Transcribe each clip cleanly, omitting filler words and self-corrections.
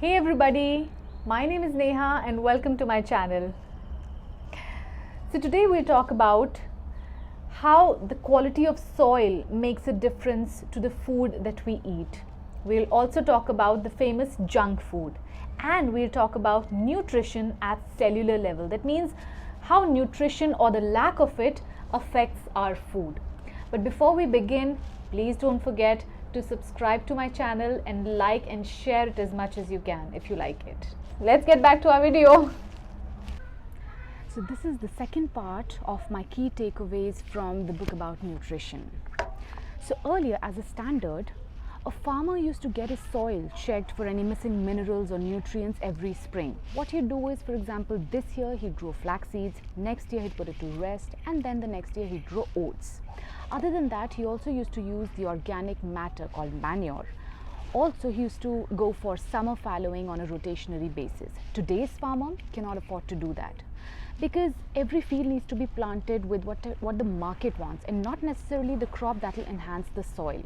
Hey everybody, my name is Neha and welcome to my channel. So today we'll talk about how the quality of soil makes a difference to the food that we eat. We'll also talk about the famous junk food, and we'll talk about nutrition at cellular level. That means how nutrition or the lack of it affects our food. But before we begin, please don't forget to subscribe to my channel and like and share it as much as you can if you like it. Let's get back to our video. So this is the second part of my key takeaways from the book about nutrition. So earlier, as a standard, a farmer used to get his soil checked for any missing minerals or nutrients every spring. What he'd do is, for example, this year he'd grow flax seeds, next year he'd put it to rest, and then the next year he'd grow oats. Other than that, he also used to use the organic matter called manure. Also, he used to go for summer fallowing on a rotationary basis. Today's farmer cannot afford to do that, because every field needs to be planted with what the market wants and not necessarily the crop that will enhance the soil.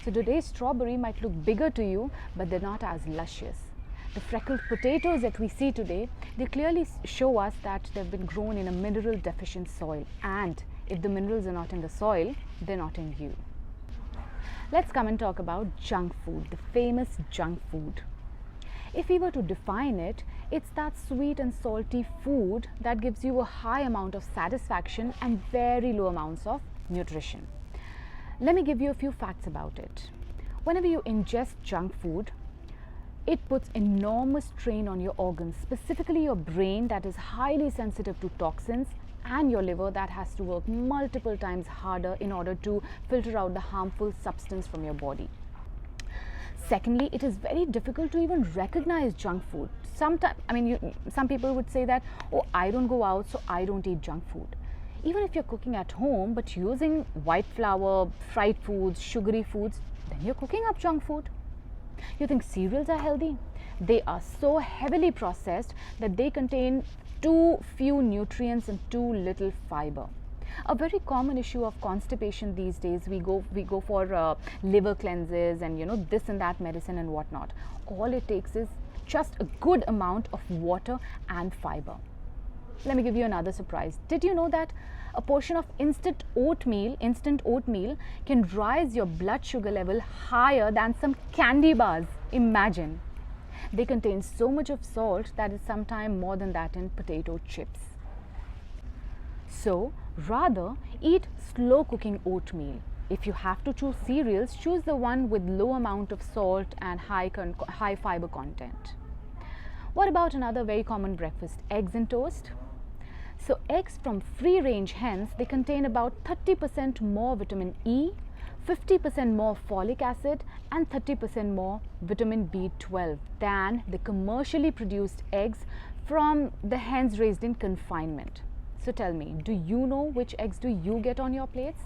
So today's strawberry might look bigger to you, but they're not as luscious. The freckled potatoes that we see today, they clearly show us that they've been grown in a mineral deficient soil, and if the minerals are not in the soil, they're not in you. Let's come and talk about junk food, the famous junk food. If we were to define it, it's that sweet and salty food that gives you a high amount of satisfaction and very low amounts of nutrition. Let me give you a few facts about it. Whenever you ingest junk food, it puts enormous strain on your organs, specifically your brain that is highly sensitive to toxins, and your liver that has to work multiple times harder in order to filter out the harmful substance from your body. Secondly, it is very difficult to even recognize junk food. Some people would say that, oh, I don't go out, so I don't eat junk food. Even if you're cooking at home but using white flour, fried foods, sugary foods, then you're cooking up junk food. You think cereals are healthy? They are so heavily processed that they contain too few nutrients and too little fiber. A very common issue of constipation these days, we go for liver cleanses and this and that medicine and whatnot. All it takes is just a good amount of water and fiber. Let me give you another surprise. Did you know that a portion of instant oatmeal can rise your blood sugar level higher than some candy bars? Imagine. They contain so much of salt that is sometimes more than that in potato chips. So, rather eat slow cooking oatmeal. If you have to choose cereals, choose the one with low amount of salt and high fiber content. What about another very common breakfast, eggs and toast? So eggs from free range hens, they contain about 30% more vitamin E, 50% more folic acid and 30% more vitamin B12 than the commercially produced eggs from the hens raised in confinement. So tell me, do you know which eggs do you get on your plates?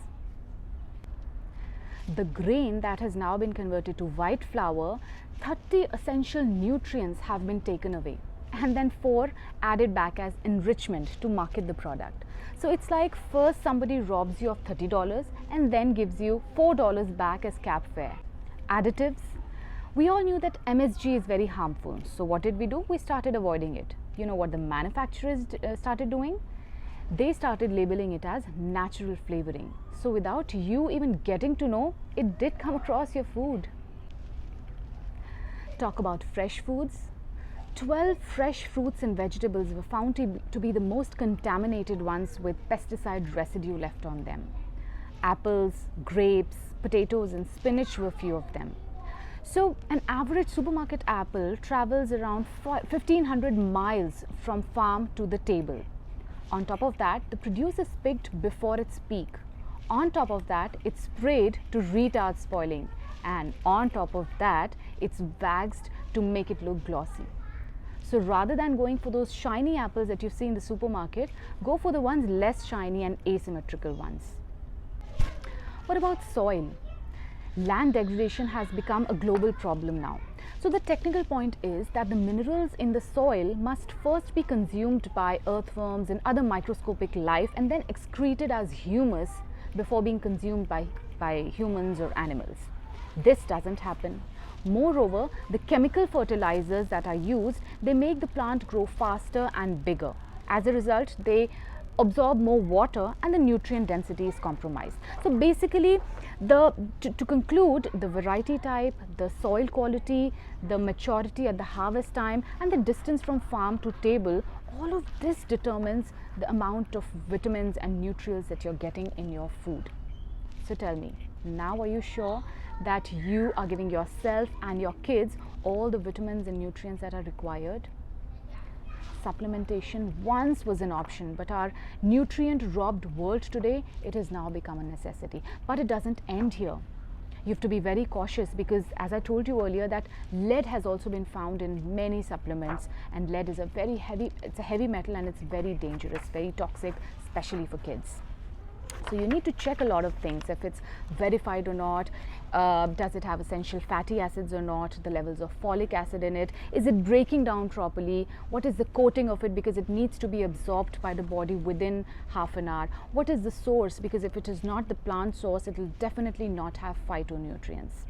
The grain that has now been converted to white flour, 30 essential nutrients have been taken away, and then 4 added back as enrichment to market the product. So it's like first somebody robs you of $30 and then gives you $4 back as cab fare. Additives. We all knew that MSG is very harmful. So what did we do? We started avoiding it. You know what the manufacturers started doing? They started labeling it as natural flavoring. So without you even getting to know, it did come across your food. Talk about fresh foods. 12 fresh fruits and vegetables were found to be the most contaminated ones with pesticide residue left on them. Apples, grapes, potatoes and spinach were few of them. So an average supermarket apple travels around 1500 miles from farm to the table. On top of that, the produce is picked before its peak. On top of that, it's sprayed to retard spoiling. And on top of that, it's waxed to make it look glossy. So rather than going for those shiny apples that you see in the supermarket, go for the ones less shiny and asymmetrical ones. What about soil? Land degradation has become a global problem now. So the technical point is that the minerals in the soil must first be consumed by earthworms and other microscopic life and then excreted as humus before being consumed by humans or animals. This doesn't happen. Moreover, the chemical fertilizers that are used, they make the plant grow faster and bigger. As a result, they absorb more water and the nutrient density is compromised. So basically, to conclude, the variety type, the soil quality, the maturity at the harvest time, and the distance from farm to table, all of this determines the amount of vitamins and nutrients that you're getting in your food. So tell me, now are you sure that you are giving yourself and your kids all the vitamins and nutrients that are required? Supplementation once was an option, but our nutrient robbed world today, it has now become a necessity. But it doesn't end here. You have to be very cautious because, as I told you earlier, that lead has also been found in many supplements, and lead is a heavy metal, and it's very dangerous, very toxic, especially for kids. So you need to check a lot of things, if it's verified or not, does it have essential fatty acids or not, the levels of folic acid in it, is it breaking down properly, what is the coating of it, because it needs to be absorbed by the body within half an hour, what is the source, because if it is not the plant source, it will definitely not have phytonutrients.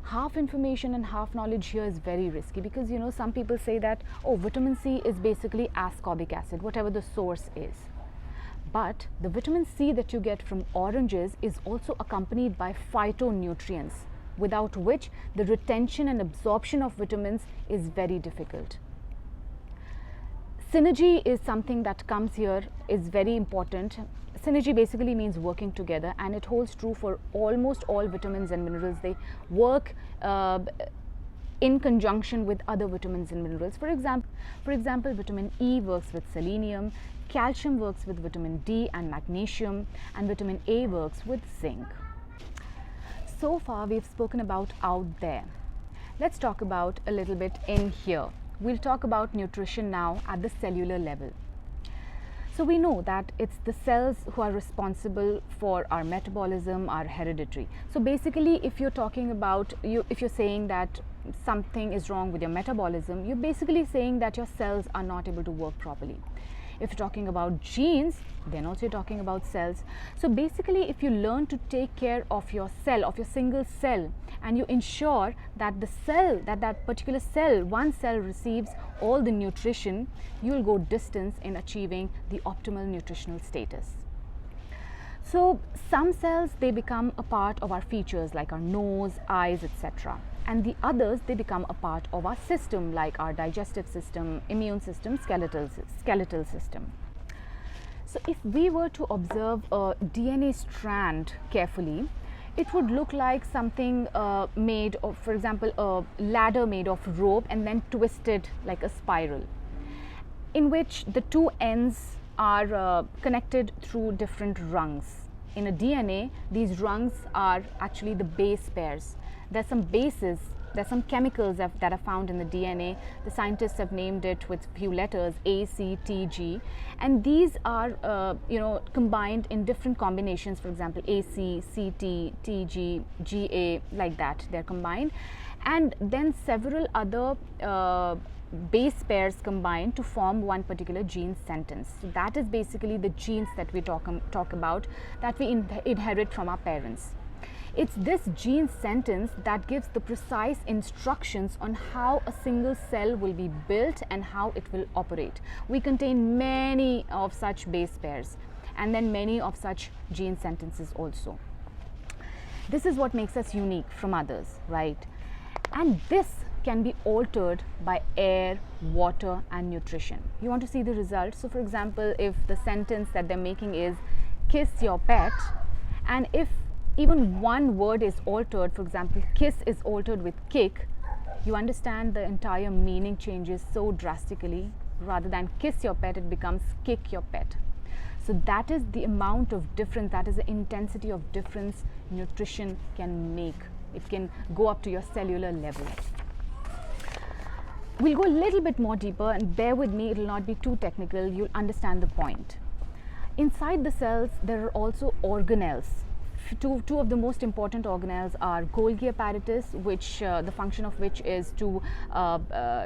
Half information and half knowledge here is very risky, because some people say that, oh, vitamin C is basically ascorbic acid, whatever the source is. But the vitamin C that you get from oranges is also accompanied by phytonutrients, without which the retention and absorption of vitamins is very difficult. Synergy is something that comes here, is very important. Synergy basically means working together, and it holds true for almost all vitamins and minerals. They work in conjunction with other vitamins and minerals. For example, vitamin E works with selenium, calcium works with vitamin D and magnesium, and vitamin A works with zinc. So far we've spoken about out there. Let's talk about a little bit in here. We'll talk about nutrition now at the cellular level. So we know that it's the cells who are responsible for our metabolism, our hereditary. So basically, if you're talking about, if you're saying that something is wrong with your metabolism, you're basically saying that your cells are not able to work properly. If you're talking about genes, then also you're talking about cells. So basically, if you learn to take care of your cell, of your single cell, and you ensure that the cell, that particular cell, one cell receives all the nutrition, you'll go distance in achieving the optimal nutritional status. So some cells, they become a part of our features like our nose, eyes, etc. And the others, they become a part of our system like our digestive system, immune system, skeletal system. So if we were to observe a DNA strand carefully, it would look like something made of, for example, a ladder made of rope and then twisted like a spiral, in which the two ends are connected through different rungs. In a DNA, these rungs are actually the base pairs. There's some bases, there's some chemicals that are found in the DNA. The scientists have named it with few letters, A, C, T, G, and these are combined in different combinations. For example, AC, CT, TG, GA, like that, they're combined, and then several other base pairs combine to form one particular gene sentence. So that is basically the genes that we talk about, that we inherit from our parents. It's this gene sentence that gives the precise instructions on how a single cell will be built and how it will operate. We contain many of such base pairs and then many of such gene sentences also. This is what makes us unique from others, right? And this can be altered by air, water and nutrition. You want to see the results? So for example, if the sentence that they're making is kiss your pet, and if even one word is altered, for example, kiss is altered with kick, you understand the entire meaning changes so drastically. Rather than kiss your pet, it becomes kick your pet. So that is the amount of difference, that is the intensity of difference nutrition can make. It can go up to your cellular level. We'll go a little bit more deeper, and bear with me, it will not be too technical, you'll understand the point. Inside the cells, there are also organelles. Two of the most important organelles are Golgi apparatus, which the function of which is to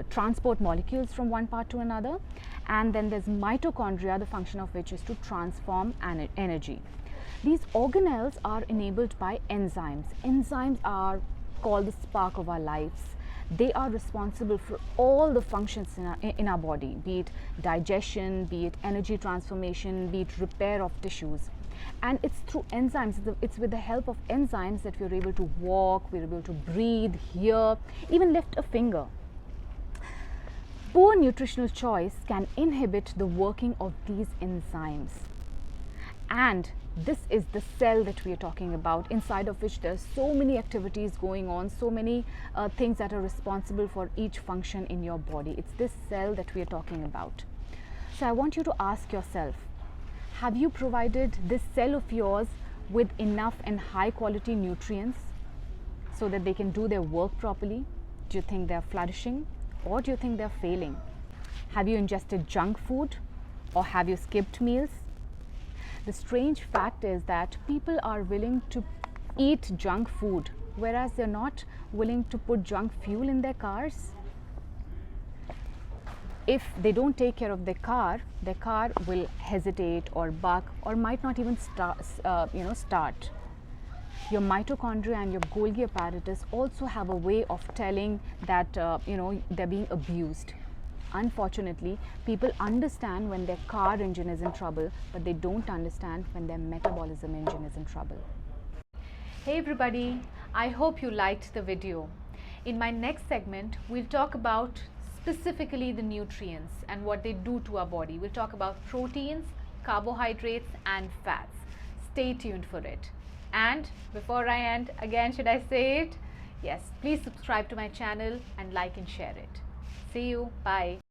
transport molecules from one part to another, and then there's mitochondria, the function of which is to transform energy. These organelles are enabled by enzymes. Enzymes are call the spark of our lives. They are responsible for all the functions in our body, be it digestion, be it energy transformation, be it repair of tissues. And it's through enzymes, it's with the help of enzymes that we're able to walk, we're able to breathe, hear, even lift a finger. Poor nutritional choice can inhibit the working of these enzymes. And this is the cell that we are talking about, inside of which there are so many activities going on, so many things that are responsible for each function in your body. It's this cell that we are talking about. So I want you to ask yourself, have you provided this cell of yours with enough and high quality nutrients so that they can do their work properly? Do you think they're flourishing, or do you think they're failing? Have you ingested junk food, or have you skipped meals? The strange fact is that people are willing to eat junk food, whereas they're not willing to put junk fuel in their cars. If they don't take care of their car will hesitate or buck, or might not even start. Your mitochondria and your Golgi apparatus also have a way of telling that they're being abused. Unfortunately, people understand when their car engine is in trouble, but they don't understand when their metabolism engine is in trouble. Hey everybody, I hope you liked the video. In my next segment, we'll talk about specifically the nutrients and what they do to our body. We'll talk about proteins, carbohydrates and fats. Stay tuned for it. And before I end, again, should I say it? Yes, please subscribe to my channel and like and share it. See you. Bye.